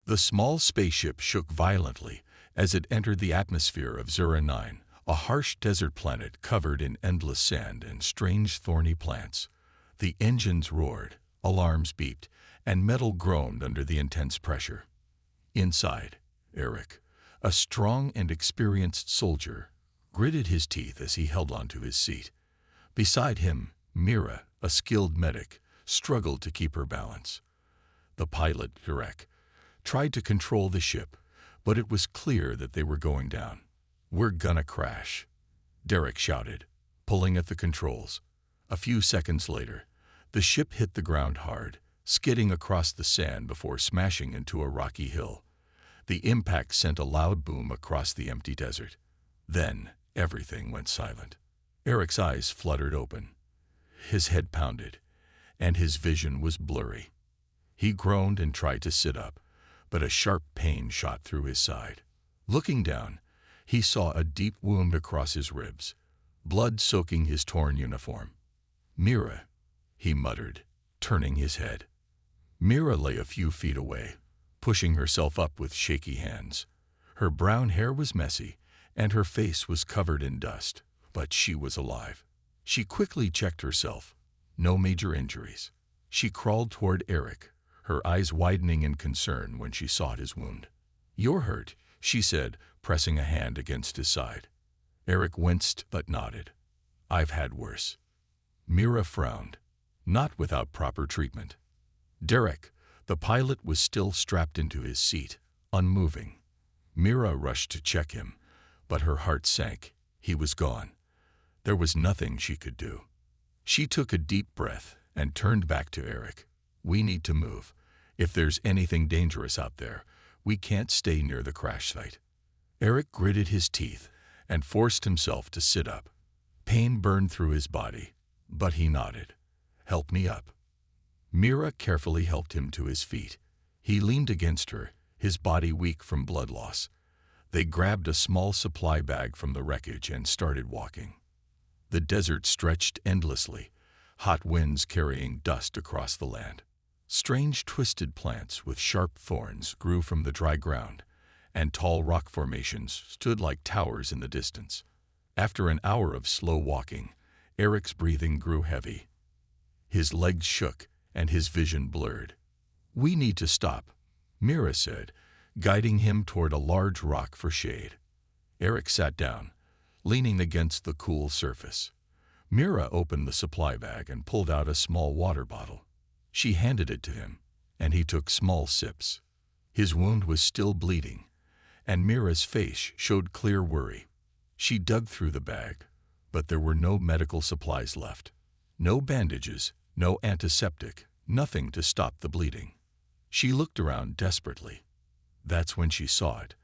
The small spaceship shook violently as it entered the atmosphere of Zura 9, a harsh desert planet covered in endless sand and strange thorny plants. The engines roared, alarms beeped, and metal groaned under the intense pressure. Inside, Eric, a strong and experienced soldier, gritted his teeth as he held onto his seat. Beside him, Mira, a skilled medic, struggled to keep her balance. The pilot, Derek, tried to control the ship, but it was clear that they were going down. "We're gonna crash," Derek shouted, pulling at the controls. A few seconds later, the ship hit the ground hard, skidding across the sand before smashing into a rocky hill. The impact sent a loud boom across the empty desert. Then, everything went silent. Eric's eyes fluttered open. His head pounded, and his vision was blurry. He groaned and tried to sit up, but a sharp pain shot through his side. Looking down, he saw a deep wound across his ribs, blood soaking his torn uniform. "Mira," he muttered, turning his head. Mira lay a few feet away, pushing herself up with shaky hands. Her brown hair was messy, and her face was covered in dust, but she was alive. She quickly checked herself. No major injuries. She crawled toward Eric, her eyes widening in concern when she saw his wound. "You're hurt," she said, pressing a hand against his side. Eric winced but nodded. "I've had worse." Mira frowned. "Not without proper treatment." Derek, the pilot, was still strapped into his seat, unmoving. Mira rushed to check him, but her heart sank. He was gone. There was nothing she could do. She took a deep breath and turned back to Eric. "We need to move. If there's anything dangerous out there, we can't stay near the crash site." Eric gritted his teeth and forced himself to sit up. Pain burned through his body, but he nodded. "Help me up." Mira carefully helped him to his feet. He leaned against her, his body weak from blood loss. They grabbed a small supply bag from the wreckage and started walking. The desert stretched endlessly, hot winds carrying dust across the land. Strange twisted plants with sharp thorns grew from the dry ground, and tall rock formations stood like towers in the distance. After an hour of slow walking, Eric's breathing grew heavy. His legs shook and his vision blurred. "We need to stop," Mira said, guiding him toward a large rock for shade. Eric sat down, leaning against the cool surface. Mira opened the supply bag and pulled out a small water bottle. She handed it to him, and he took small sips. His wound was still bleeding, and Mira's face showed clear worry. She dug through the bag, but there were no medical supplies left. No bandages, no antiseptic, nothing to stop the bleeding. She looked around desperately. That's when she saw it,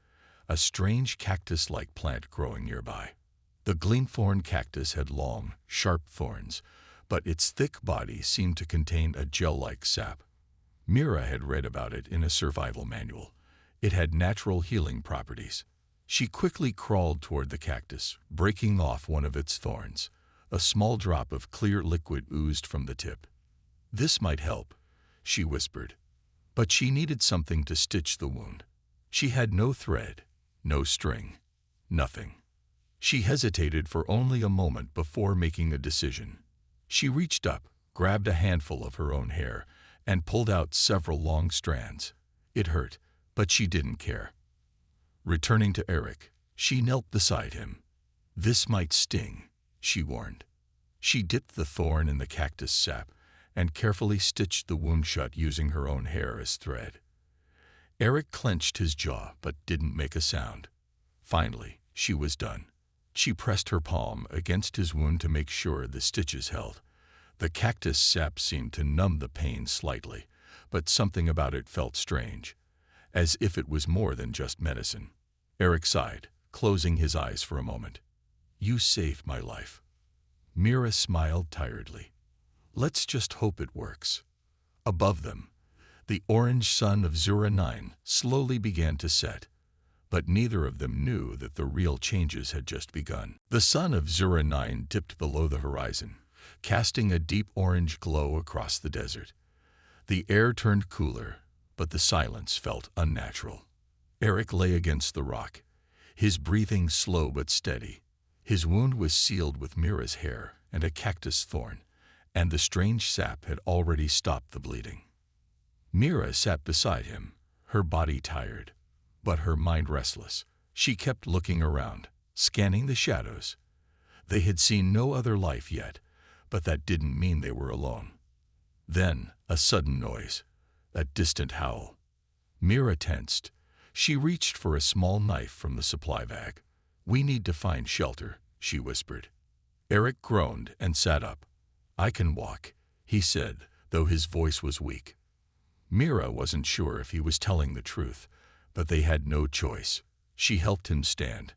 a strange cactus-like plant growing nearby. The greenthorn cactus had long, sharp thorns, but its thick body seemed to contain a gel-like sap. Mira had read about it in a survival manual. It had natural healing properties. She quickly crawled toward the cactus, breaking off one of its thorns. A small drop of clear liquid oozed from the tip. "This might help," she whispered. But she needed something to stitch the wound. She had no thread, no string, nothing. She hesitated for only a moment before making a decision. She reached up, grabbed a handful of her own hair, and pulled out several long strands. It hurt, but she didn't care. Returning to Eric, she knelt beside him. "This might sting," she warned. She dipped the thorn in the cactus sap and carefully stitched the wound shut using her own hair as thread. Eric clenched his jaw but didn't make a sound. Finally, she was done. She pressed her palm against his wound to make sure the stitches held. The cactus sap seemed to numb the pain slightly, but something about it felt strange, as if it was more than just medicine. Eric sighed, closing his eyes for a moment. "You saved my life." Mira smiled tiredly. "Let's just hope it works." Above them, the orange sun of Zura 9 slowly began to set, but neither of them knew that the real changes had just begun. The sun of Zura 9 dipped below the horizon, casting a deep orange glow across the desert. The air turned cooler, but the silence felt unnatural. Eric lay against the rock, his breathing slow but steady. His wound was sealed with Mira's hair and a cactus thorn, and the strange sap had already stopped the bleeding. Mira sat beside him, her body tired, but her mind restless. She kept looking around, scanning the shadows. They had seen no other life yet, but that didn't mean they were alone. Then, a sudden noise, a distant howl. Mira tensed. She reached for a small knife from the supply bag. "We need to find shelter," she whispered. Eric groaned and sat up. "I can walk," he said, though his voice was weak. Mira wasn't sure if he was telling the truth, but they had no choice. She helped him stand,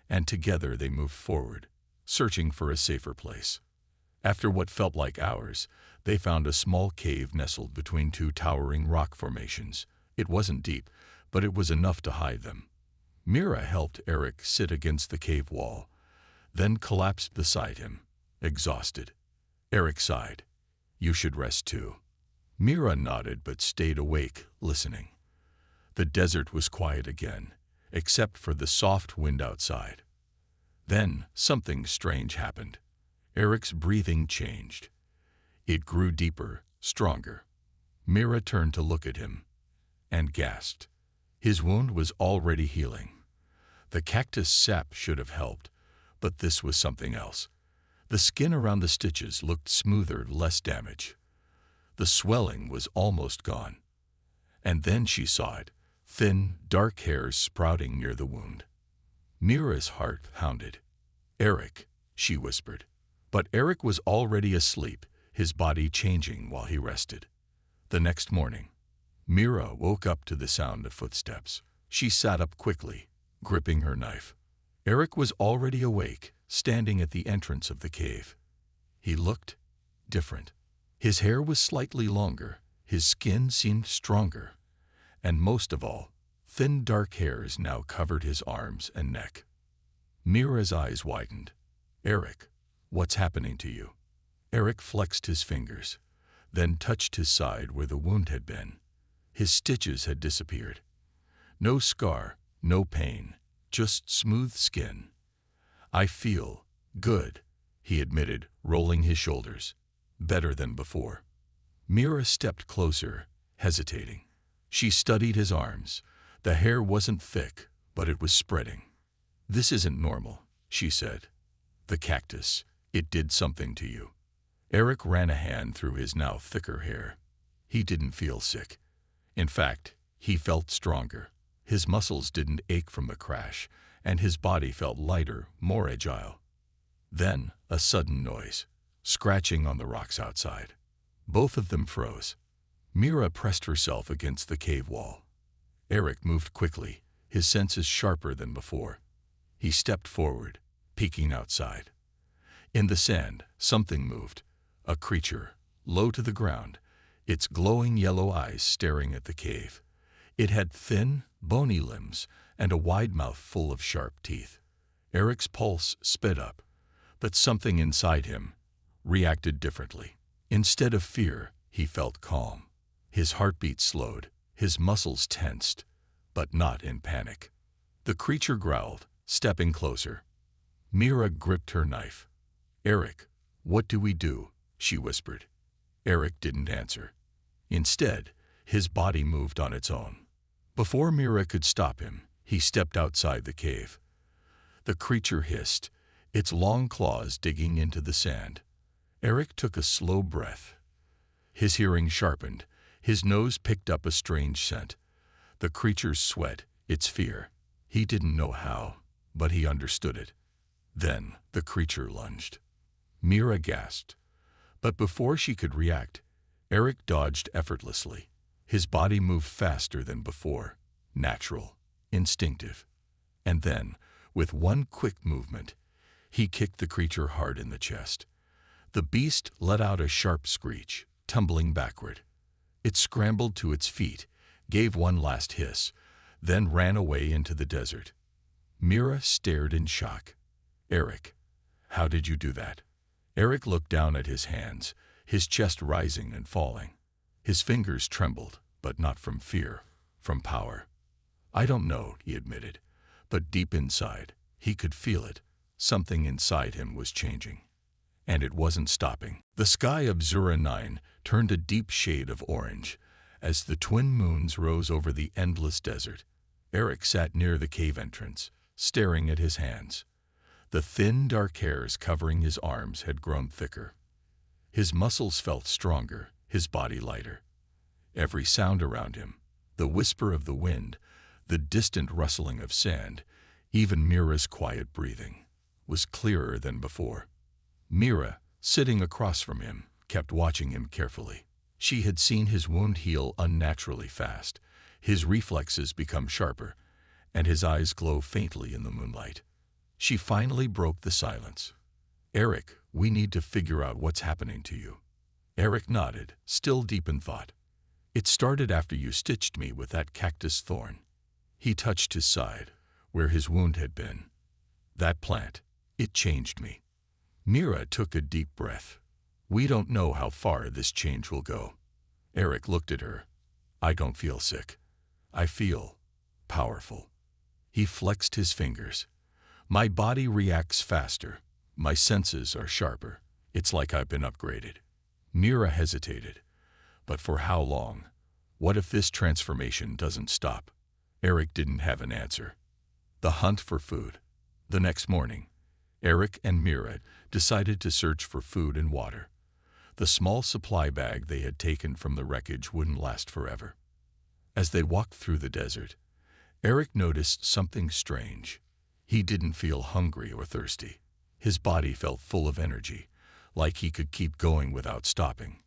and together they moved forward, searching for a safer place. After what felt like hours, they found a small cave nestled between two towering rock formations. It wasn't deep, but it was enough to hide them. Mira helped Eric sit against the cave wall, then collapsed beside him, exhausted. Eric sighed. "You should rest too." Mira nodded but stayed awake, listening. The desert was quiet again, except for the soft wind outside. Then something strange happened. Eric's breathing changed. It grew deeper, stronger. Mira turned to look at him and gasped. His wound was already healing. The cactus sap should have helped, but this was something else. The skin around the stitches looked smoother, less damage. The swelling was almost gone. And then she saw it, thin, dark hairs sprouting near the wound. Mira's heart pounded. "Eric," she whispered. But Eric was already asleep, his body changing while he rested. The next morning, Mira woke up to the sound of footsteps. She sat up quickly, gripping her knife. Eric was already awake, standing at the entrance of the cave. He looked different. His hair was slightly longer, his skin seemed stronger, and most of all, thin dark hairs now covered his arms and neck. Mira's eyes widened. "Eric, what's happening to you?" Eric flexed his fingers, then touched his side where the wound had been. His stitches had disappeared. No scar, no pain, just smooth skin. "I feel good," he admitted, rolling his shoulders. "Better than before." Mira stepped closer, hesitating. She studied his arms. The hair wasn't thick, but it was spreading. "This isn't normal," she said. "The cactus, it did something to you." Eric ran a hand through his now thicker hair. He didn't feel sick. In fact, he felt stronger. His muscles didn't ache from the crash, and his body felt lighter, more agile. Then, a sudden noise, scratching on the rocks outside. Both of them froze. Mira pressed herself against the cave wall. Eric moved quickly, his senses sharper than before. He stepped forward, peeking outside. In the sand, something moved. A creature, low to the ground, its glowing yellow eyes staring at the cave. It had thin, bony limbs and a wide mouth full of sharp teeth. Eric's pulse sped up, but something inside him reacted differently. Instead of fear, he felt calm. His heartbeat slowed, his muscles tensed, but not in panic. The creature growled, stepping closer. Mira gripped her knife. "Eric, what do we do?" she whispered. Eric didn't answer. Instead, his body moved on its own. Before Mira could stop him, he stepped outside the cave. The creature hissed, its long claws digging into the sand. Eric took a slow breath. His hearing sharpened. His nose picked up a strange scent. The creature's sweat, its fear. He didn't know how, but he understood it. Then the creature lunged. Mira gasped. But before she could react, Eric dodged effortlessly. His body moved faster than before, natural, instinctive. And then, with one quick movement, he kicked the creature hard in the chest. The beast let out a sharp screech, tumbling backward. It scrambled to its feet, gave one last hiss, then ran away into the desert. Mira stared in shock. "Eric, how did you do that?" Eric looked down at his hands, his chest rising and falling. His fingers trembled, but not from fear, from power. "I don't know," he admitted, but deep inside, he could feel it. Something inside him was changing. And it wasn't stopping. The sky of Zura 9 turned a deep shade of orange as the twin moons rose over the endless desert. Eric sat near the cave entrance, staring at his hands. The thin, dark hairs covering his arms had grown thicker. His muscles felt stronger, his body lighter. Every sound around him, the whisper of the wind, the distant rustling of sand, even Mira's quiet breathing, was clearer than before. Mira, sitting across from him, kept watching him carefully. She had seen his wound heal unnaturally fast, his reflexes become sharper, and his eyes glow faintly in the moonlight. She finally broke the silence. "Eric, we need to figure out what's happening to you." Eric nodded, still deep in thought. "It started after you stitched me with that cactus thorn." He touched his side, where his wound had been. "That plant, it changed me." Mira took a deep breath. "We don't know how far this change will go." Eric looked at her. "I don't feel sick. I feel powerful." He flexed his fingers. "My body reacts faster. My senses are sharper. It's like I've been upgraded." Mira hesitated. "But for how long? What if this transformation doesn't stop?" Eric didn't have an answer. The hunt for food. The next morning, Eric and Mira decided to search for food and water. The small supply bag they had taken from the wreckage wouldn't last forever. As they walked through the desert, Eric noticed something strange. He didn't feel hungry or thirsty. His body felt full of energy, like he could keep going without stopping.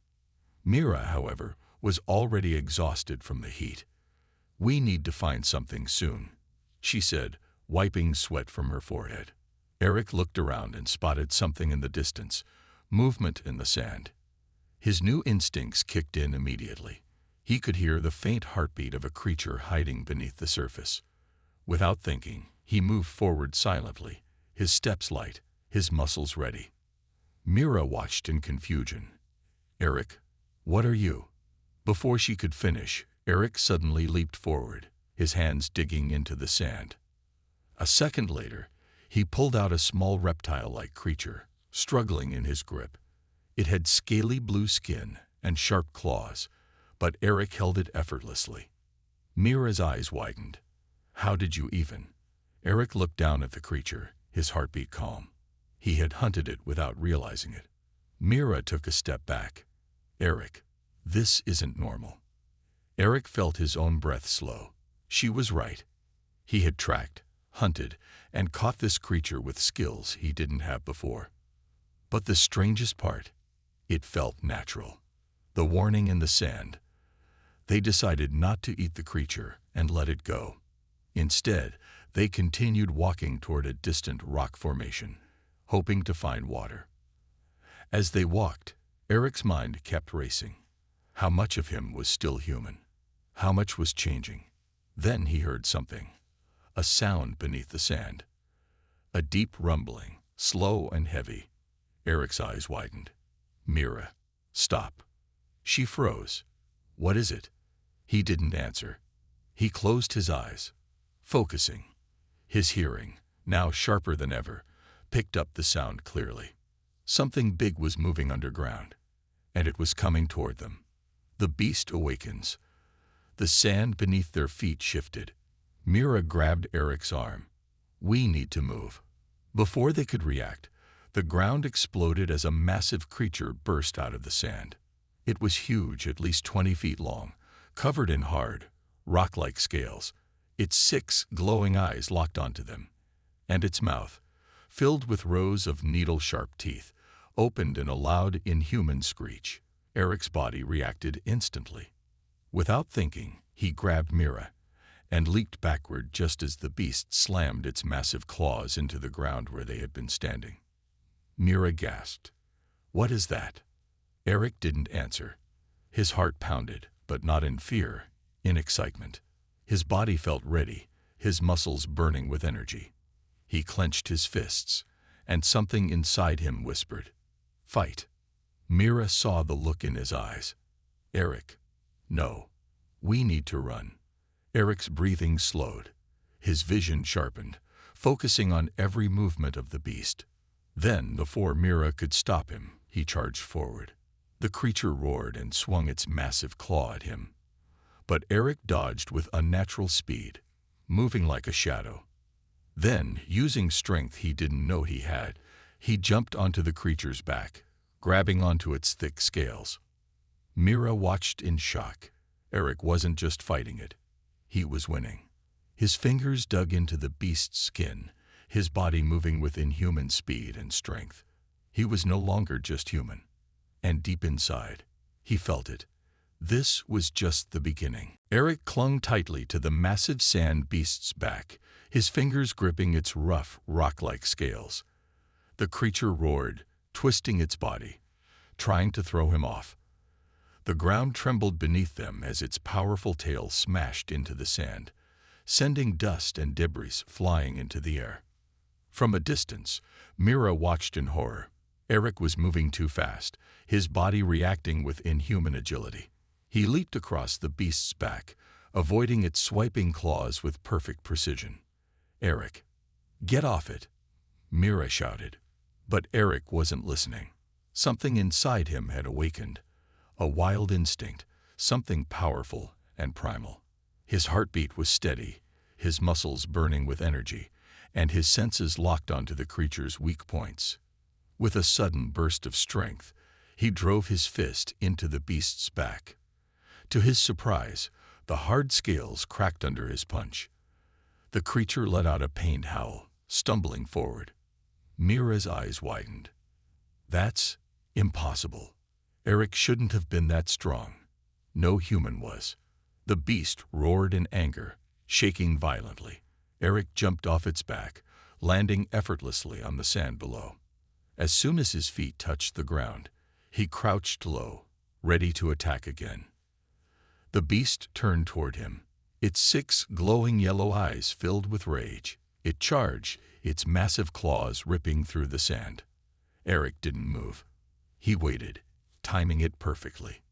Mira, however, was already exhausted from the heat. "We need to find something soon," she said, wiping sweat from her forehead. Eric looked around and spotted something in the distance, movement in the sand. His new instincts kicked in immediately. He could hear the faint heartbeat of a creature hiding beneath the surface. Without thinking, he moved forward silently, his steps light, his muscles ready. Mira watched in confusion. "Eric, what are you?" Before she could finish, Eric suddenly leaped forward, his hands digging into the sand. A second later, he pulled out a small reptile-like creature, struggling in his grip. It had scaly blue skin and sharp claws, but Eric held it effortlessly. Mira's eyes widened. "How did you even?" Eric looked down at the creature, his heartbeat calm. He had hunted it without realizing it. Mira took a step back. "Eric, this isn't normal." Eric felt his own breath slow. She was right. He had tracked, hunted, and caught this creature with skills he didn't have before. But the strangest part, it felt natural. The warning in the sand. They decided not to eat the creature and let it go. Instead, they continued walking toward a distant rock formation, hoping to find water. As they walked, Eric's mind kept racing. How much of him was still human? How much was changing? Then he heard something. A sound beneath the sand. A deep rumbling, slow and heavy. Eric's eyes widened. "Mira, stop." She froze. "What is it?" He didn't answer. He closed his eyes, focusing. His hearing, now sharper than ever, picked up the sound clearly. Something big was moving underground, and it was coming toward them. The beast awakens. The sand beneath their feet shifted. Mira grabbed Eric's arm. "We need to move." Before they could react, the ground exploded as a massive creature burst out of the sand. It was huge, at least 20 feet long, covered in hard, rock-like scales. Its 6 glowing eyes locked onto them, and its mouth, filled with rows of needle-sharp teeth, opened in a loud, inhuman screech. Eric's body reacted instantly. Without thinking, he grabbed Mira and leaped backward just as the beast slammed its massive claws into the ground where they had been standing. Mira gasped. "What is that?" Eric didn't answer. His heart pounded, but not in fear, in excitement. His body felt ready, his muscles burning with energy. He clenched his fists, and something inside him whispered, "Fight." Mira saw the look in his eyes. "Eric, no. We need to run. Eric's breathing slowed. His vision sharpened, focusing on every movement of the beast. Then, before Mira could stop him, he charged forward. The creature roared and swung its massive claw at him. But Eric dodged with unnatural speed, moving like a shadow. Then, using strength he didn't know he had, he jumped onto the creature's back, grabbing onto its thick scales. Mira watched in shock. Eric wasn't just fighting it. He was winning. His fingers dug into the beast's skin, his body moving with inhuman speed and strength. He was no longer just human. And deep inside, he felt it. This was just the beginning. Eric clung tightly to the massive sand beast's back, his fingers gripping its rough, rock-like scales. The creature roared, twisting its body, trying to throw him off. The ground trembled beneath them as its powerful tail smashed into the sand, sending dust and debris flying into the air. From a distance, Mira watched in horror. Eric was moving too fast, his body reacting with inhuman agility. He leaped across the beast's back, avoiding its swiping claws with perfect precision. "Eric, get off it!" Mira shouted. But Eric wasn't listening. Something inside him had awakened. A wild instinct, something powerful and primal. His heartbeat was steady, his muscles burning with energy, and his senses locked onto the creature's weak points. With a sudden burst of strength, he drove his fist into the beast's back. To his surprise, the hard scales cracked under his punch. The creature let out a pained howl, stumbling forward. Mira's eyes widened. "That's impossible. Eric shouldn't have been that strong. No human was." The beast roared in anger, shaking violently. Eric jumped off its back, landing effortlessly on the sand below. As soon as his feet touched the ground, he crouched low, ready to attack again. The beast turned toward him, its 6 glowing yellow eyes filled with rage. It charged, its massive claws ripping through the sand. Eric didn't move. He waited, timing it perfectly.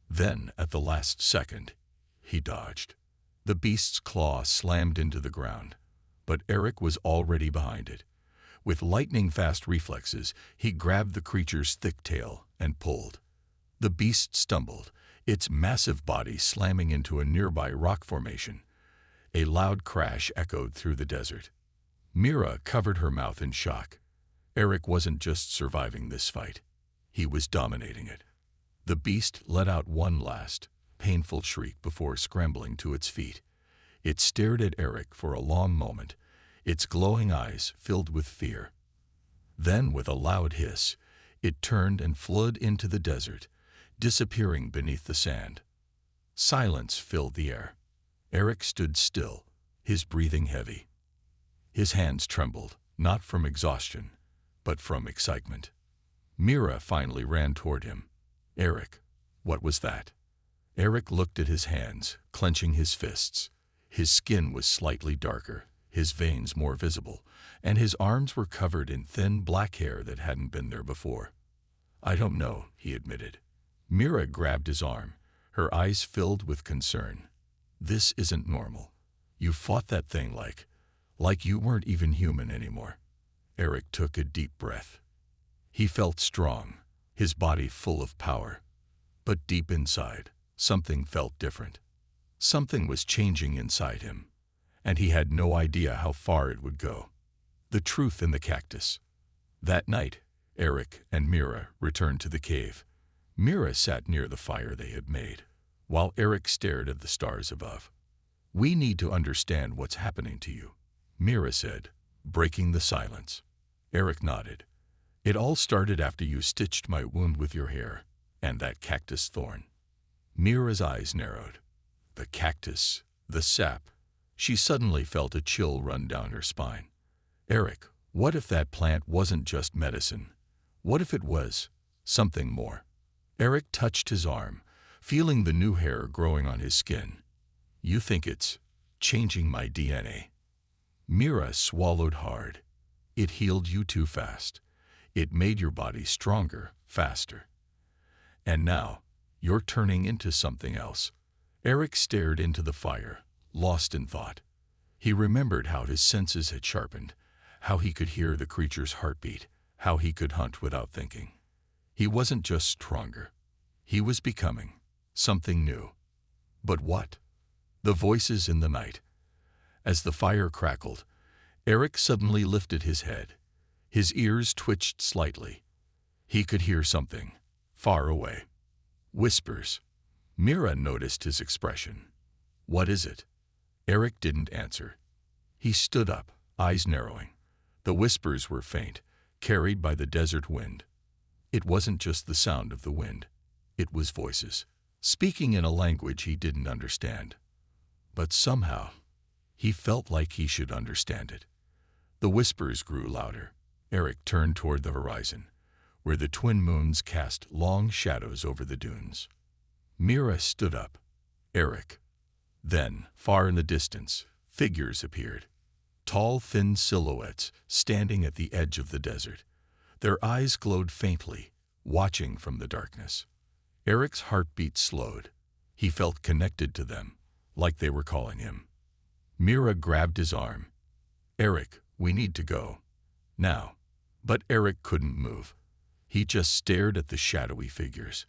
Then, at the last second, he dodged. The beast's claw slammed into the ground, but Eric was already behind it. With lightning-fast reflexes, he grabbed the creature's thick tail and pulled. The beast stumbled, its massive body slamming into a nearby rock formation. A loud crash echoed through the desert. Mira covered her mouth in shock. Eric wasn't just surviving this fight. He was dominating it. The beast let out one last, painful shriek before scrambling to its feet. It stared at Eric for a long moment, its glowing eyes filled with fear. Then, with a loud hiss, it turned and fled into the desert, disappearing beneath the sand. Silence filled the air. Eric stood still, his breathing heavy. His hands trembled, not from exhaustion, but from excitement. Mira finally ran toward him. "Eric, what was that?" Eric looked at his hands, clenching his fists. His skin was slightly darker, his veins more visible, and his arms were covered in thin black hair that hadn't been there before. "I don't know," he admitted. Mira grabbed his arm, her eyes filled with concern. "This isn't normal. You fought that thing like you weren't even human anymore." Eric took a deep breath. He felt strong, his body full of power. But deep inside, something felt different. Something was changing inside him, and he had no idea how far it would go. The truth in the cactus. That night, Eric and Mira returned to the cave. Mira sat near the fire they had made, while Eric stared at the stars above. "We need to understand what's happening to you," Mira said, breaking the silence. Eric nodded. "It all started after you stitched my wound with your hair and that cactus thorn." Mira's eyes narrowed. The cactus, the sap. She suddenly felt a chill run down her spine. "Eric, what if that plant wasn't just medicine? What if it was something more?" Eric touched his arm, feeling the new hair growing on his skin. "You think it's changing my DNA?" Mira swallowed hard. "It healed you too fast. It made your body stronger, faster. And now, you're turning into something else." Eric stared into the fire, lost in thought. He remembered how his senses had sharpened, how he could hear the creature's heartbeat, how he could hunt without thinking. He wasn't just stronger. He was becoming something new. But what? The voices in the night. As the fire crackled, Eric suddenly lifted his head. His ears twitched slightly. He could hear something, far away. Whispers. Mira noticed his expression. "What is it?" Eric didn't answer. He stood up, eyes narrowing. The whispers were faint, carried by the desert wind. It wasn't just the sound of the wind. It was voices, speaking in a language he didn't understand. But somehow, he felt like he should understand it. The whispers grew louder. Eric turned toward the horizon, where the twin moons cast long shadows over the dunes. Mira stood up. Eric. Then, far in the distance, figures appeared. Tall, thin silhouettes standing at the edge of the desert. Their eyes glowed faintly, watching from the darkness. Eric's heartbeat slowed. He felt connected to them, like they were calling him. Mira grabbed his arm. "Eric, we need to go. Now." But Eric couldn't move. He just stared at the shadowy figures.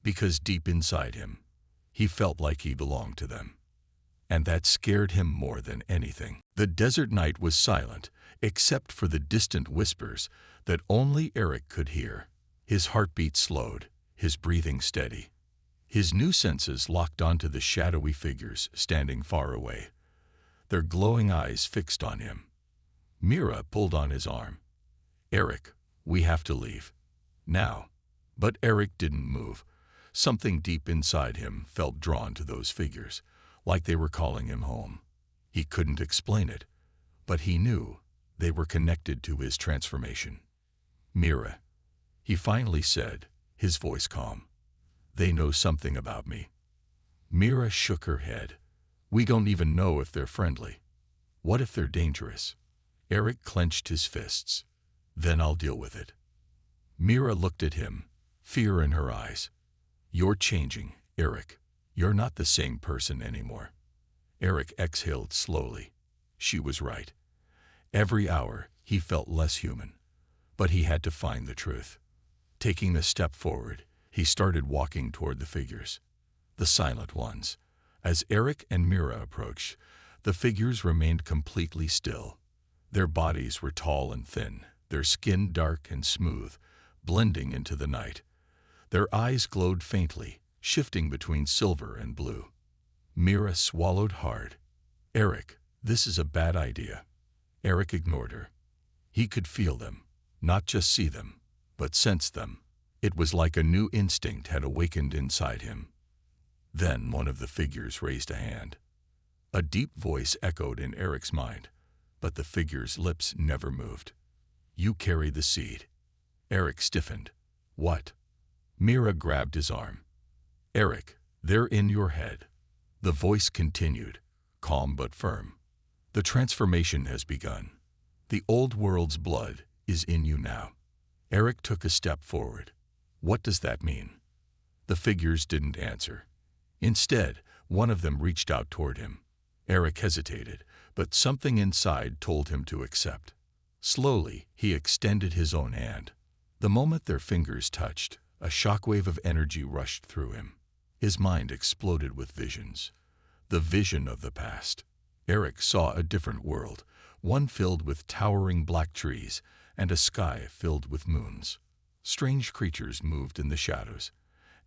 Because deep inside him, he felt like he belonged to them. And that scared him more than anything. The desert night was silent, except for the distant whispers that only Eric could hear. His heartbeat slowed, his breathing steady. His new senses locked onto the shadowy figures standing far away, their glowing eyes fixed on him. Mira pulled on his arm. "Eric, we have to leave. Now." But Eric didn't move. Something deep inside him felt drawn to those figures, like they were calling him home. He couldn't explain it, but he knew they were connected to his transformation. "Mira," he finally said, his voice calm. "They know something about me." Mira shook her head. "We don't even know if they're friendly. What if they're dangerous?" Eric clenched his fists. "Then I'll deal with it." Mira looked at him, fear in her eyes. "You're changing, Eric. You're not the same person anymore." Eric exhaled slowly. She was right. Every hour, he felt less human. But he had to find the truth. Taking a step forward, he started walking toward the figures. The silent ones. As Eric and Mira approached, the figures remained completely still. Their bodies were tall and thin, their skin dark and smooth, blending into the night. Their eyes glowed faintly, shifting between silver and blue. Mira swallowed hard. "Eric, this is a bad idea." Eric ignored her. He could feel them, not just see them, but sense them. It was like a new instinct had awakened inside him. Then one of the figures raised a hand. A deep voice echoed in Eric's mind, but the figure's lips never moved. "You carry the seed." Eric stiffened. "What?" Mira grabbed his arm. "Eric, they're in your head." The voice continued, calm but firm. "The transformation has begun. The old world's blood is in you now." Eric took a step forward. "What does that mean?" The figures didn't answer. Instead, one of them reached out toward him. Eric hesitated, but something inside told him to accept. Slowly, he extended his own hand. The moment their fingers touched, a shockwave of energy rushed through him. His mind exploded with visions. The vision of the past. Eric saw a different world, one filled with towering black trees and a sky filled with moons. Strange creatures moved in the shadows,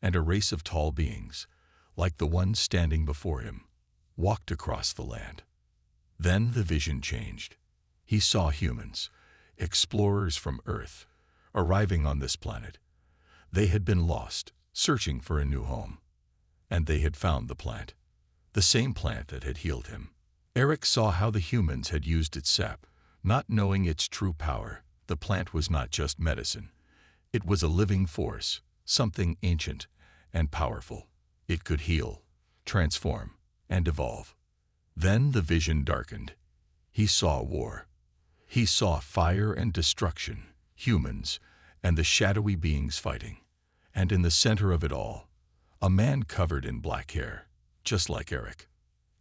and a race of tall beings, like the one standing before him, walked across the land. Then the vision changed. He saw humans, explorers from Earth, arriving on this planet. They had been lost, searching for a new home. And they had found the plant. The same plant that had healed him. Eric saw how the humans had used its sap, not knowing its true power. The plant was not just medicine. It was a living force, something ancient and powerful. It could heal, transform, and evolve. Then the vision darkened. He saw war. He saw fire and destruction, humans, and the shadowy beings fighting. And in the center of it all, a man covered in black hair, just like Eric.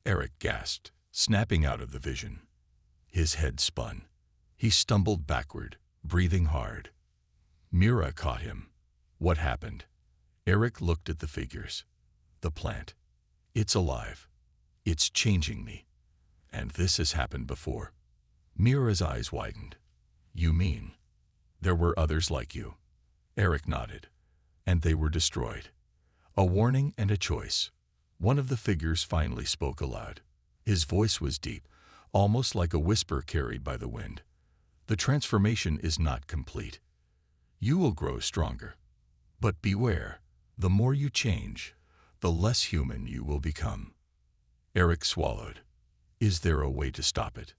Eric gasped, snapping out of the vision. His head spun. He stumbled backward, breathing hard. Mira caught him. What happened? Eric looked at the figures. The plant. It's alive. It's changing me. And this has happened before. Mira's eyes widened. You mean there were others like you? Eric nodded. And they were destroyed. A warning and a choice. One of the figures finally spoke aloud. His voice was deep, almost like a whisper carried by the wind. The transformation is not complete. You will grow stronger. But beware, the more you change, the less human you will become. Eric swallowed. Is there a way to stop it?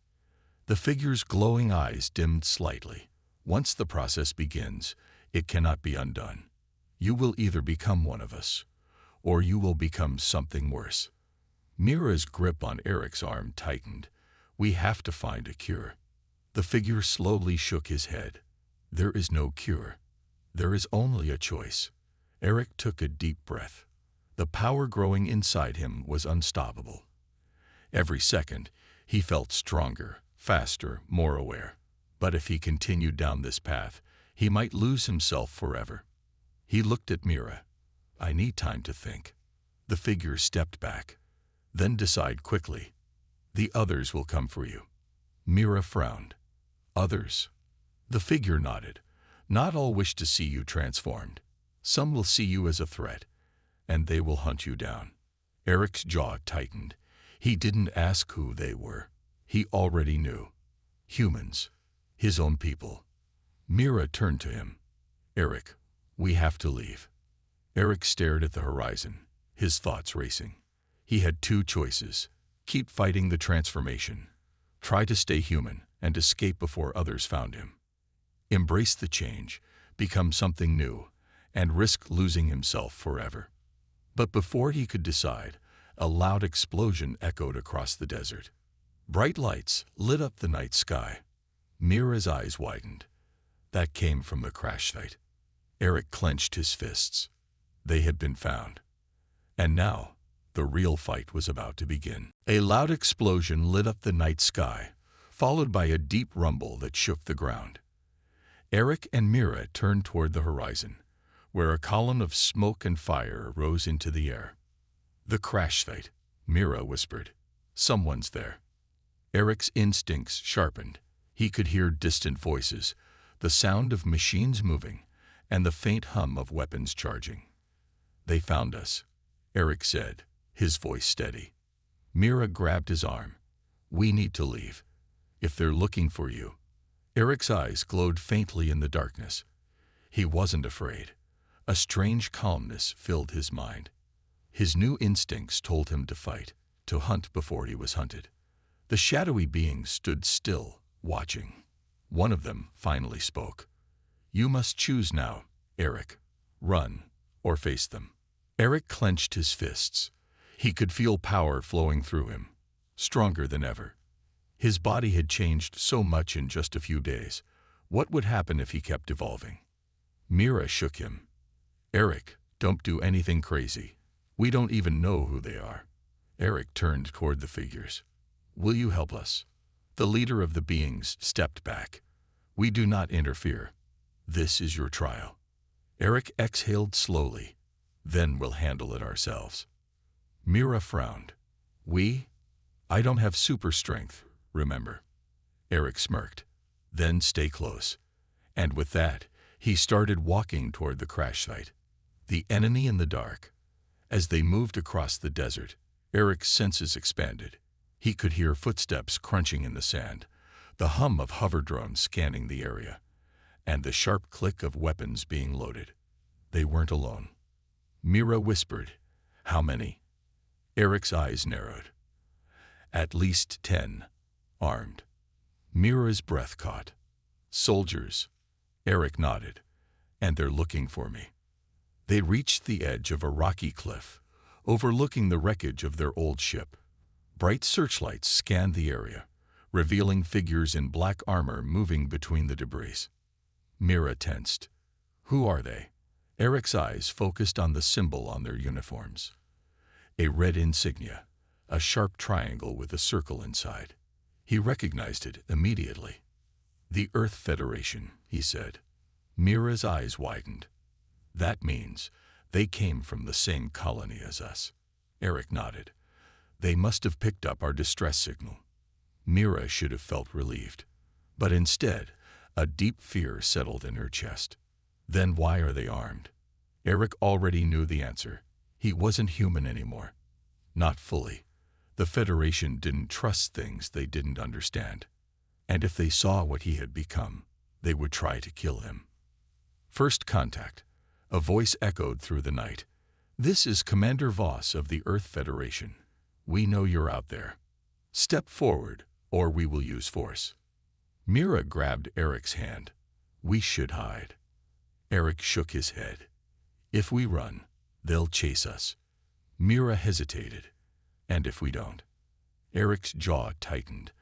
The figure's glowing eyes dimmed slightly. Once the process begins, it cannot be undone. You will either become one of us, or you will become something worse. Mira's grip on Eric's arm tightened. We have to find a cure. The figure slowly shook his head. There is no cure. There is only a choice. Eric took a deep breath. The power growing inside him was unstoppable. Every second, he felt stronger, faster, more aware. But if he continued down this path, he might lose himself forever. He looked at Mira. I need time to think. The figure stepped back. Then decide quickly. The others will come for you. Mira frowned. Others? The figure nodded. Not all wish to see you transformed. Some will see you as a threat, and they will hunt you down. Eric's jaw tightened. He didn't ask who they were. He already knew. Humans. His own people. Mira turned to him. Eric, we have to leave. Eric stared at the horizon, his thoughts racing. He had two choices. Keep fighting the transformation. Try to stay human and escape before others found him. Embrace the change, become something new, and risk losing himself forever. But before he could decide, a loud explosion echoed across the desert. Bright lights lit up the night sky. Mira's eyes widened. That came from the crash site. Eric clenched his fists. They had been found. And now, the real fight was about to begin. A loud explosion lit up the night sky, followed by a deep rumble that shook the ground. Eric and Mira turned toward the horizon, where a column of smoke and fire rose into the air. The crash site, Mira whispered. Someone's there. Eric's instincts sharpened. He could hear distant voices, the sound of machines moving, and the faint hum of weapons charging. They found us, Eric said, his voice steady. Mira grabbed his arm. We need to leave. If they're looking for you. Eric's eyes glowed faintly in the darkness. He wasn't afraid. A strange calmness filled his mind. His new instincts told him to fight, to hunt before he was hunted. The shadowy beings stood still, watching. One of them finally spoke. You must choose now, Eric. Run, or face them. Eric clenched his fists. He could feel power flowing through him, stronger than ever. His body had changed so much in just a few days. What would happen if he kept evolving? Mira shook him. Eric, don't do anything crazy. We don't even know who they are. Eric turned toward the figures. Will you help us? The leader of the beings stepped back. We do not interfere. This is your trial. Eric exhaled slowly. Then we'll handle it ourselves. Mira frowned. We? I don't have super strength, remember. Eric smirked. Then stay close. And with that, he started walking toward the crash site. The enemy in the dark. As they moved across the desert, Eric's senses expanded. He could hear footsteps crunching in the sand, the hum of hover drones scanning the area, and the sharp click of weapons being loaded. They weren't alone. Mira whispered, How many? Eric's eyes narrowed. At least 10, armed. Mira's breath caught. Soldiers. Eric nodded. And they're looking for me. They reached the edge of a rocky cliff, overlooking the wreckage of their old ship. Bright searchlights scanned the area, revealing figures in black armor moving between the debris. Mira tensed. Who are they? Eric's eyes focused on the symbol on their uniforms. A red insignia, a sharp triangle with a circle inside. He recognized it immediately. "The Earth Federation," he said. Mira's eyes widened. "That means they came from the same colony as us." Eric nodded. "They must have picked up our distress signal." Mira should have felt relieved. But instead, a deep fear settled in her chest. Then why are they armed? Eric already knew the answer. He wasn't human anymore. Not fully. The Federation didn't trust things they didn't understand. And if they saw what he had become, they would try to kill him. First contact. A voice echoed through the night. "This is Commander Voss of the Earth Federation. We know you're out there. Step forward, or we will use force." Mira grabbed Eric's hand. "We should hide." Eric shook his head. "If we run, they'll chase us." Mira hesitated. "And if we don't?" Eric's jaw tightened.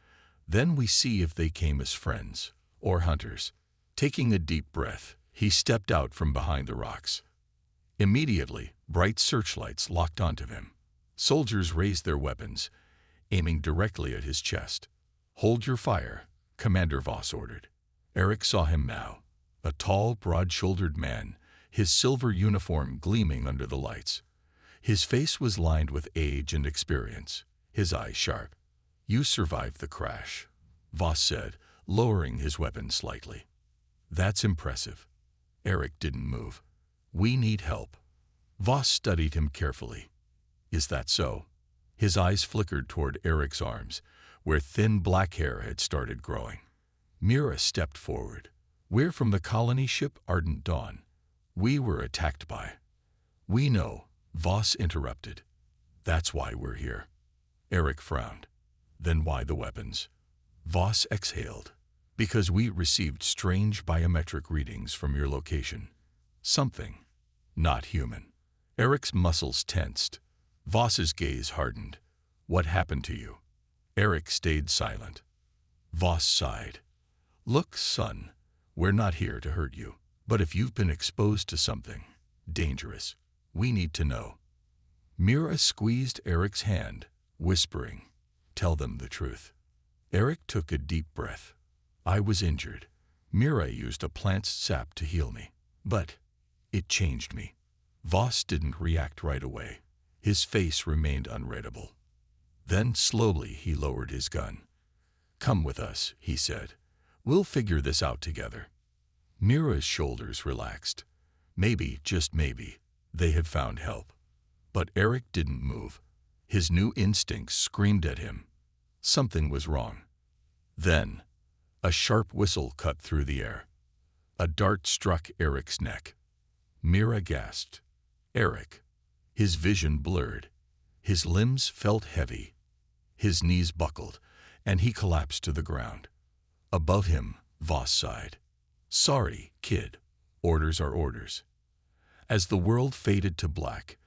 "Then we see if they came as friends, or hunters." Taking a deep breath, he stepped out from behind the rocks. Immediately, bright searchlights locked onto him. Soldiers raised their weapons, aiming directly at his chest. "Hold your fire," Commander Voss ordered. Eric saw him now, a tall, broad-shouldered man, his silver uniform gleaming under the lights. His face was lined with age and experience, his eyes sharp. "You survived the crash," Voss said, lowering his weapon slightly. "That's impressive." Eric didn't move. "We need help." Voss studied him carefully. "Is that so?" His eyes flickered toward Eric's arms, where thin black hair had started growing. Mira stepped forward. "We're from the colony ship Ardent Dawn. We were attacked by—" "We know," Voss interrupted. "That's why we're here." Eric frowned. "Then why the weapons?" Voss exhaled. "Because we received strange biometric readings from your location. Something not human." Eric's muscles tensed. Voss's gaze hardened. "What happened to you?" Eric stayed silent. Voss sighed. "Look, son, we're not here to hurt you. But if you've been exposed to something dangerous, we need to know." Mira squeezed Eric's hand, whispering, "Tell them the truth." Eric took a deep breath. "I was injured. Mira used a plant's sap to heal me. But it changed me." Voss didn't react right away. His face remained unreadable. Then slowly he lowered his gun. "Come with us," he said. "We'll figure this out together." Mira's shoulders relaxed. Maybe, just maybe, they had found help. But Eric didn't move. His new instincts screamed at him. Something was wrong. Then, a sharp whistle cut through the air. A dart struck Eric's neck. Mira gasped. Eric. His vision blurred. His limbs felt heavy. His knees buckled, and he collapsed to the ground. Above him, Voss sighed. "Sorry, kid. Orders are orders." As the world faded to black,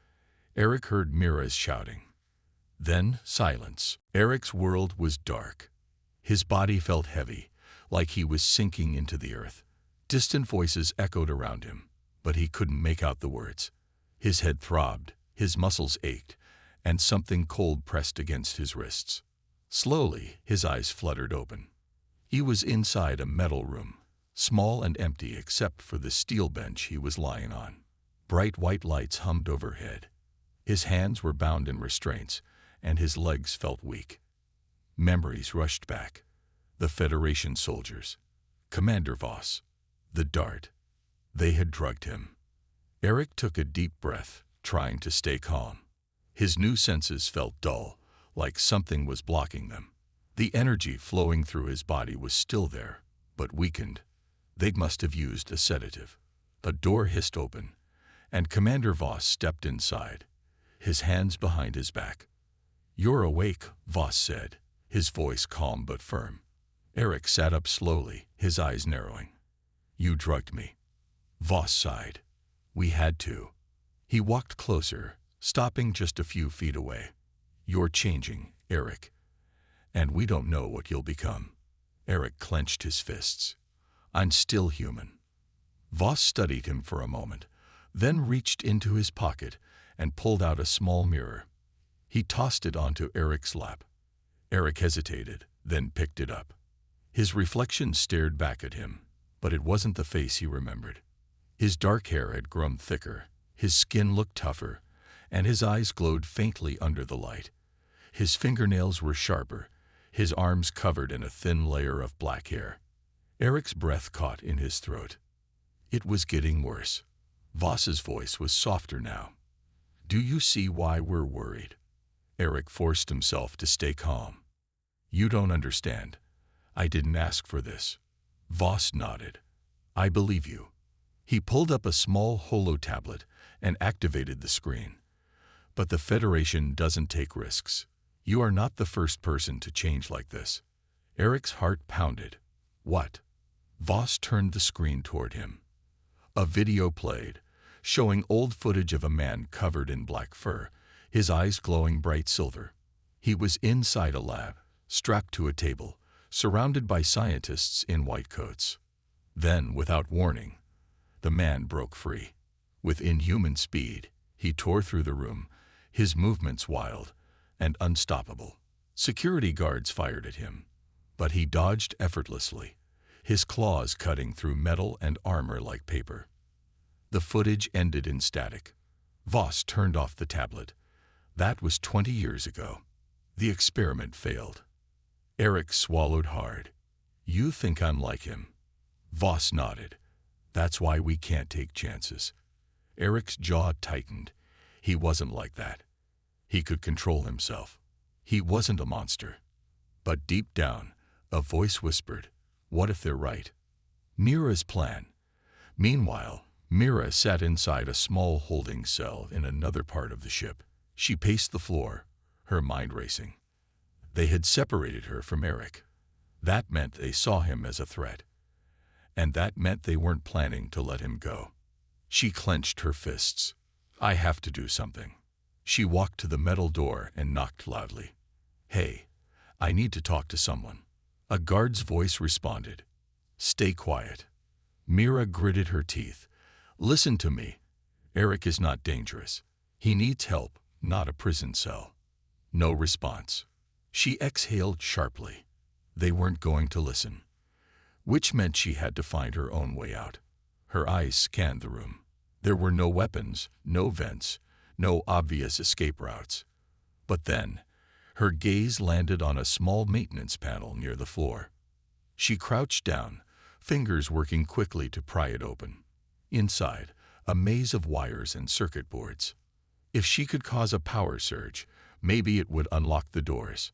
Eric heard Mira's shouting. Then silence. Eric's world was dark. His body felt heavy, like he was sinking into the earth. Distant voices echoed around him, but he couldn't make out the words. His head throbbed, his muscles ached, and something cold pressed against his wrists. Slowly, his eyes fluttered open. He was inside a metal room, small and empty except for the steel bench he was lying on. Bright white lights hummed overhead. His hands were bound in restraints, and his legs felt weak. Memories rushed back. The Federation soldiers. Commander Voss. The dart. They had drugged him. Eric took a deep breath, trying to stay calm. His new senses felt dull, like something was blocking them. The energy flowing through his body was still there, but weakened. They must have used a sedative. A door hissed open, and Commander Voss stepped inside, his hands behind his back. "You're awake," Voss said, his voice calm but firm. Eric sat up slowly, his eyes narrowing. "You drugged me." Voss sighed. "We had to." He walked closer, stopping just a few feet away. "You're changing, Eric. And we don't know what you'll become." Eric clenched his fists. "I'm still human." Voss studied him for a moment, then reached into his pocket and pulled out a small mirror. He tossed it onto Eric's lap. Eric hesitated, then picked it up. His reflection stared back at him, but it wasn't the face he remembered. His dark hair had grown thicker, his skin looked tougher, and his eyes glowed faintly under the light. His fingernails were sharper, his arms covered in a thin layer of black hair. Eric's breath caught in his throat. It was getting worse. Voss's voice was softer now. "Do you see why we're worried?" Eric forced himself to stay calm. "You don't understand. I didn't ask for this." Voss nodded. "I believe you." He pulled up a small holo tablet and activated the screen. "But the Federation doesn't take risks. You are not the first person to change like this." Eric's heart pounded. "What?" Voss turned the screen toward him. A video played, showing old footage of a man covered in black fur, his eyes glowing bright silver. He was inside a lab, strapped to a table, surrounded by scientists in white coats. Then, without warning, the man broke free. With inhuman speed, he tore through the room, his movements wild and unstoppable. Security guards fired at him, but he dodged effortlessly, his claws cutting through metal and armor like paper. The footage ended in static. Voss turned off the tablet. That was 20 years ago. The experiment failed. Eric swallowed hard. "You think I'm like him?" Voss nodded. "That's why we can't take chances." Eric's jaw tightened. He wasn't like that. He could control himself. He wasn't a monster. But deep down, a voice whispered, "What if they're right?" Mira's plan. Meanwhile, Mira sat inside a small holding cell in another part of the ship. She paced the floor, her mind racing. They had separated her from Eric. That meant they saw him as a threat. And that meant they weren't planning to let him go. She clenched her fists. "I have to do something." She walked to the metal door and knocked loudly. "Hey, I need to talk to someone." A guard's voice responded. "Stay quiet." Mira gritted her teeth. "Listen to me. Eric is not dangerous. He needs help, not a prison cell." No response. She exhaled sharply. They weren't going to listen. Which meant she had to find her own way out. Her eyes scanned the room. There were no weapons, no vents, no obvious escape routes. But then, her gaze landed on a small maintenance panel near the floor. She crouched down, fingers working quickly to pry it open. Inside, a maze of wires and circuit boards. If she could cause a power surge, maybe it would unlock the doors.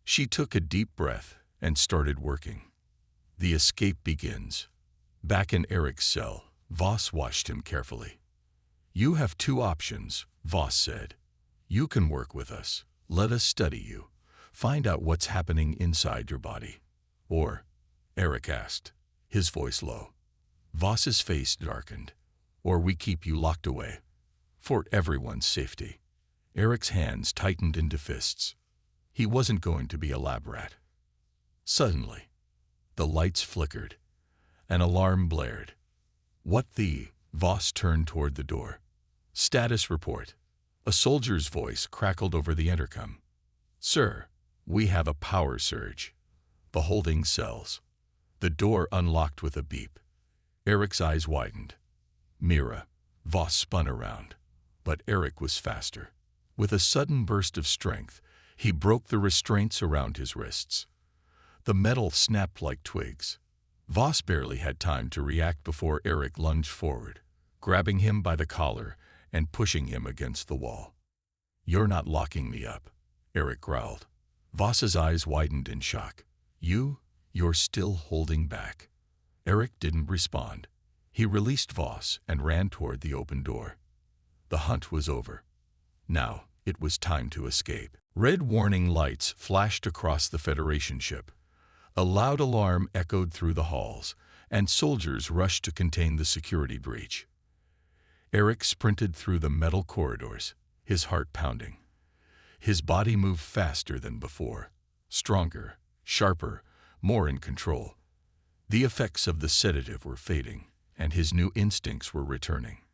She took a deep breath and started working. The escape begins. Back in Eric's cell, Voss watched him carefully. "You have two options," Voss said. "You can work with us. Let us study you. Find out what's happening inside your body." "Or?" Eric asked, his voice low. Voss's face darkened. "Or we keep you locked away. For everyone's safety." Eric's hands tightened into fists. He wasn't going to be a lab rat. Suddenly, the lights flickered. An alarm blared. "What the?" Voss turned toward the door. "Status report." A soldier's voice crackled over the intercom. "Sir, we have a power surge. The holding cells." The door unlocked with a beep. Eric's eyes widened. "Mira." Voss spun around. But Eric was faster. With a sudden burst of strength, he broke the restraints around his wrists. The metal snapped like twigs. Voss barely had time to react before Eric lunged forward, grabbing him by the collar and pushing him against the wall. "You're not locking me up," Eric growled. Voss's eyes widened in shock. You're still holding back." Eric didn't respond. He released Voss and ran toward the open door. The hunt was over. Now it was time to escape. Red warning lights flashed across the Federation ship. A loud alarm echoed through the halls, and soldiers rushed to contain the security breach. Eric sprinted through the metal corridors, his heart pounding. His body moved faster than before, stronger, sharper, more in control. The effects of the sedative were fading, and his new instincts were returning.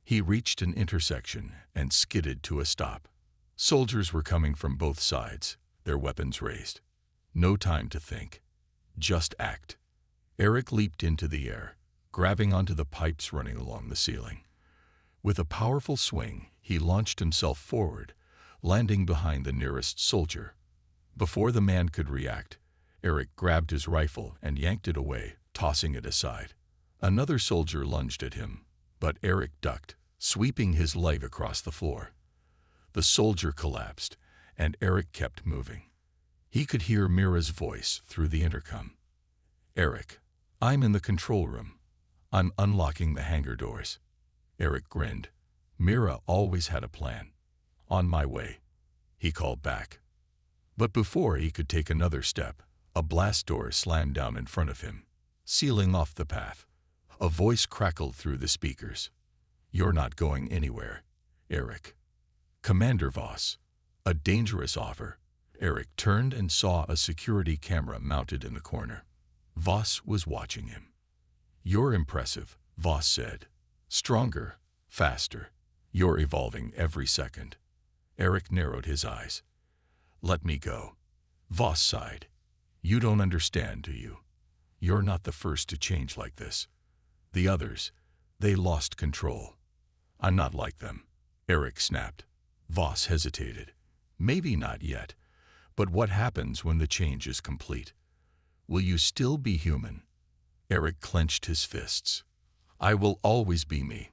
He reached an intersection and skidded to a stop. Soldiers were coming from both sides, their weapons raised. No time to think. Just act. Eric leaped into the air, grabbing onto the pipes running along the ceiling. With a powerful swing, he launched himself forward, landing behind the nearest soldier. Before the man could react, Eric grabbed his rifle and yanked it away, tossing it aside. Another soldier lunged at him, but Eric ducked, sweeping his leg across the floor. The soldier collapsed, and Eric kept moving. He could hear Mira's voice through the intercom. "Eric, I'm in the control room. I'm unlocking the hangar doors." Eric grinned. Mira always had a plan. "On my way," he called back. But before he could take another step, a blast door slammed down in front of him, sealing off the path. A voice crackled through the speakers. "You're not going anywhere, Eric." "Commander Voss, a dangerous offer." Eric turned and saw a security camera mounted in the corner. Voss was watching him. "You're impressive," Voss said. "Stronger, faster. You're evolving every second." Eric narrowed his eyes. "Let me go." Voss sighed. "You don't understand, do you? You're not the first to change like this. The others, they lost control. I'm not like them." Eric snapped. Voss hesitated. "Maybe not yet, but what happens when the change is complete? Will you still be human?" Eric clenched his fists. "I will always be me."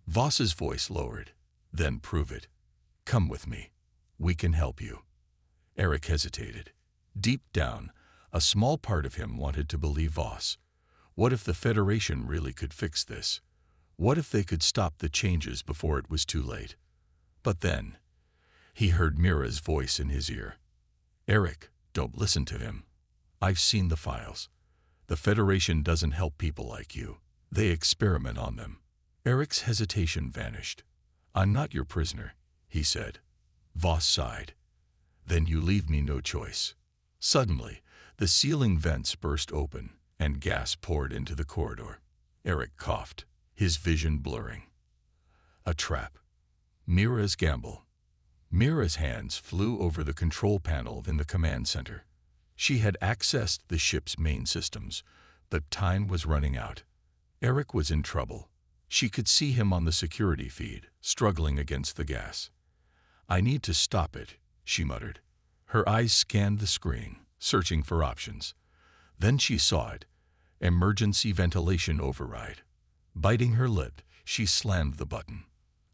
Voss's voice lowered. "Then prove it. Come with me. We can help you." Eric hesitated. Deep down, a small part of him wanted to believe Voss. What if the Federation really could fix this? What if they could stop the changes before it was too late? But then, he heard Mira's voice in his ear. "Eric, don't listen to him. I've seen the files. The Federation doesn't help people like you. They experiment on them." Eric's hesitation vanished. "I'm not your prisoner," he said. Voss sighed. "Then you leave me no choice." Suddenly, the ceiling vents burst open, and gas poured into the corridor. Eric coughed, his vision blurring. A trap. Mira's gamble. Mira's hands flew over the control panel in the command center. She had accessed the ship's main systems, but time was running out. Eric was in trouble. She could see him on the security feed, struggling against the gas. "I need to stop it," she muttered. Her eyes scanned the screen, searching for options. Then she saw it. Emergency ventilation override. Biting her lip, she slammed the button.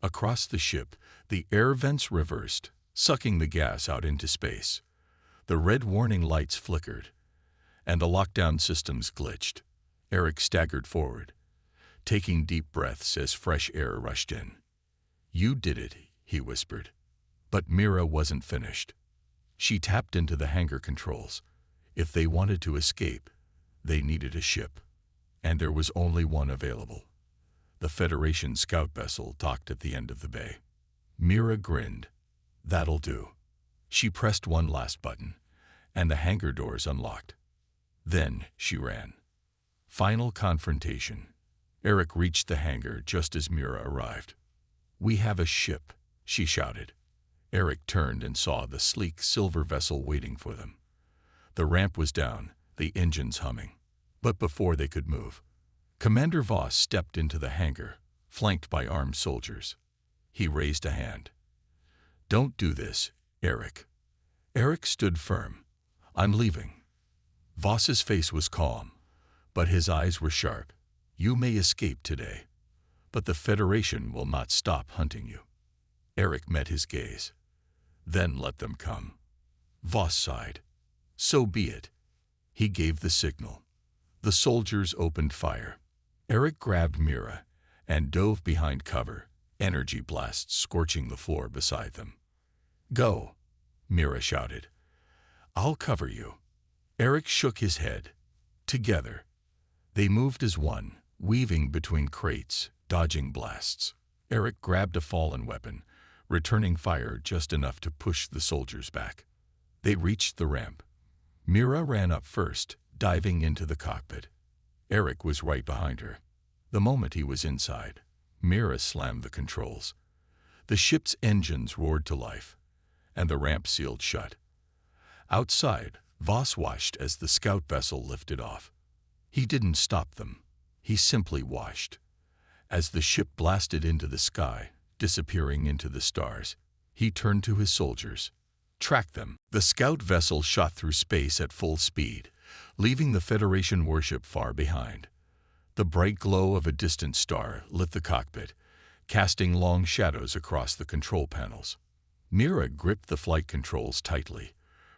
Across the ship, the air vents reversed, sucking the gas out into space. The red warning lights flickered, and the lockdown systems glitched. Eric staggered forward, taking deep breaths as fresh air rushed in. "You did it," he whispered. But Mira wasn't finished. She tapped into the hangar controls. If they wanted to escape, they needed a ship. And there was only one available. The Federation scout vessel docked at the end of the bay. Mira grinned. "That'll do." She pressed one last button, and the hangar doors unlocked. Then she ran. Final confrontation. Eric reached the hangar just as Mira arrived. "We have a ship," she shouted. Eric turned and saw the sleek silver vessel waiting for them. The ramp was down, the engines humming. But before they could move, Commander Voss stepped into the hangar, flanked by armed soldiers. He raised a hand. "Don't do this, Eric." Eric stood firm. "I'm leaving." Voss's face was calm, but his eyes were sharp. "You may escape today, but the Federation will not stop hunting you." Eric met his gaze. "Then let them come." Voss sighed. "So be it." He gave the signal. The soldiers opened fire. Eric grabbed Mira and dove behind cover, energy blasts scorching the floor beside them. "Go," Mira shouted. "I'll cover you." Eric shook his head. Together, they moved as one, weaving between crates, dodging blasts. Eric grabbed a fallen weapon, returning fire just enough to push the soldiers back. They reached the ramp. Mira ran up first, diving into the cockpit. Eric was right behind her. The moment he was inside, Mira slammed the controls. The ship's engines roared to life. and the ramp sealed shut. Outside, Voss watched as the scout vessel lifted off. He didn't stop them. He simply watched. As the ship blasted into the sky, disappearing into the stars, he turned to his soldiers. Track them. The scout vessel shot through space at full speed, leaving the Federation warship far behind. The bright glow of a distant star lit the cockpit, casting long shadows across the control panels. Mira gripped the flight controls tightly,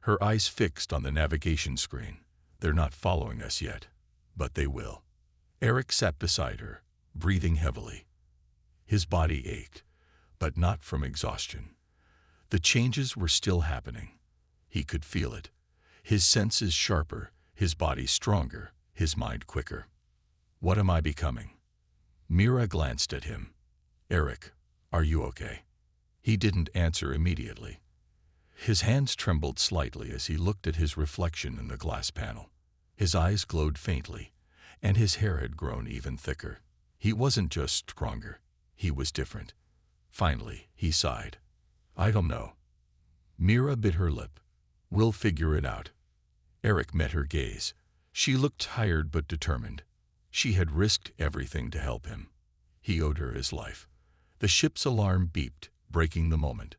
her eyes fixed on the navigation screen. They're not following us yet, but they will. Eric sat beside her, breathing heavily. His body ached, but not from exhaustion. The changes were still happening. He could feel it. His senses sharper, his body stronger, his mind quicker. What am I becoming? Mira glanced at him. Eric, are you okay? He didn't answer immediately. His hands trembled slightly as he looked at his reflection in the glass panel. His eyes glowed faintly, and his hair had grown even thicker. He wasn't just stronger, he was different. Finally, he sighed. I don't know. Mira bit her lip. We'll figure it out. Eric met her gaze. She looked tired but determined. She had risked everything to help him. He owed her his life. The ship's alarm beeped, breaking the moment.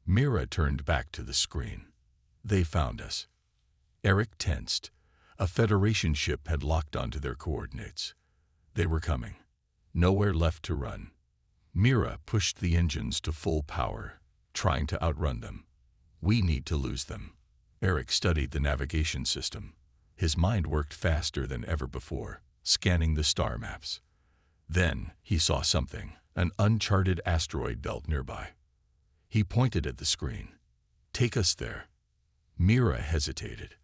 Mira turned back to the screen. They found us. Eric tensed. A Federation ship had locked onto their coordinates. They were coming. Nowhere left to run. Mira pushed the engines to full power, trying to outrun them. We need to lose them. Eric studied the navigation system. His mind worked faster than ever before, scanning the star maps. Then he saw something, an uncharted asteroid belt nearby. He pointed at the screen. Take us there. Mira hesitated.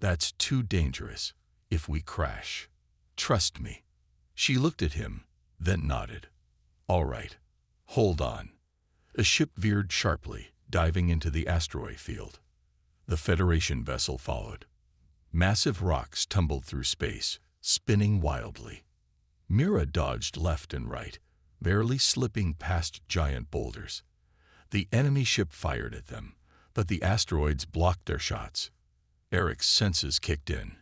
That's too dangerous. If we crash. Trust me. She looked at him, then nodded. All right. Hold on. A ship veered sharply, diving into the asteroid field. The Federation vessel followed. Massive rocks tumbled through space, spinning wildly. Mira dodged left and right, barely slipping past giant boulders. The enemy ship fired at them, but the asteroids blocked their shots. Eric's senses kicked in.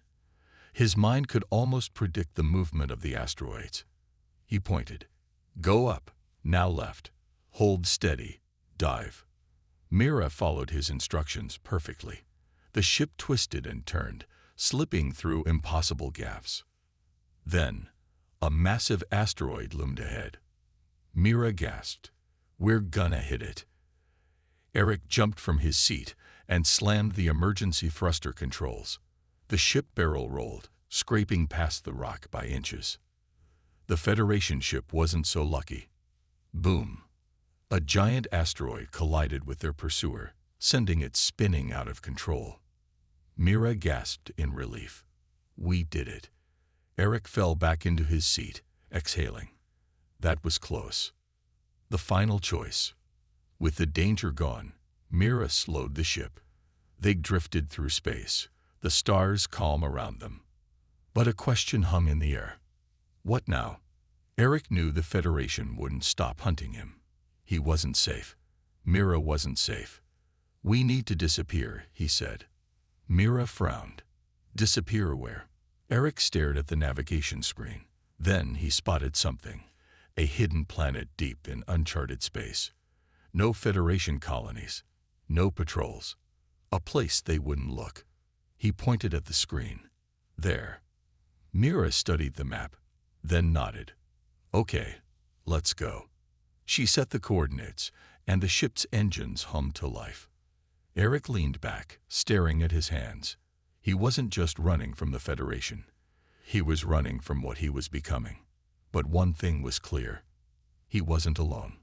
His mind could almost predict the movement of the asteroids. He pointed. Go up, now left. Hold steady, dive. Mira followed his instructions perfectly. The ship twisted and turned, slipping through impossible gaps. Then, a massive asteroid loomed ahead. Mira gasped. We're gonna hit it. Eric jumped from his seat and slammed the emergency thruster controls. The ship barrel rolled, scraping past the rock by inches. The Federation ship wasn't so lucky. Boom! A giant asteroid collided with their pursuer, sending it spinning out of control. Mira gasped in relief. We did it. Eric fell back into his seat, exhaling. That was close. The final choice. With the danger gone, Mira slowed the ship. They drifted through space, the stars calm around them. But a question hung in the air. What now? Eric knew the Federation wouldn't stop hunting him. He wasn't safe. Mira wasn't safe. We need to disappear, he said. Mira frowned. Disappear where? Eric stared at the navigation screen. Then he spotted something. A hidden planet deep in uncharted space. No Federation colonies. No patrols. A place they wouldn't look. He pointed at the screen. There. Mira studied the map, then nodded. Okay, let's go. She set the coordinates, and the ship's engines hummed to life. Eric leaned back, staring at his hands. He wasn't just running from the Federation. He was running from what he was becoming. But one thing was clear. He wasn't alone.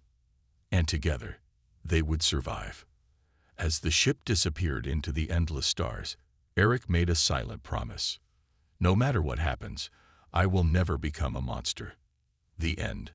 And together, they would survive. As the ship disappeared into the endless stars, Eric made a silent promise. No matter what happens, I will never become a monster. The end.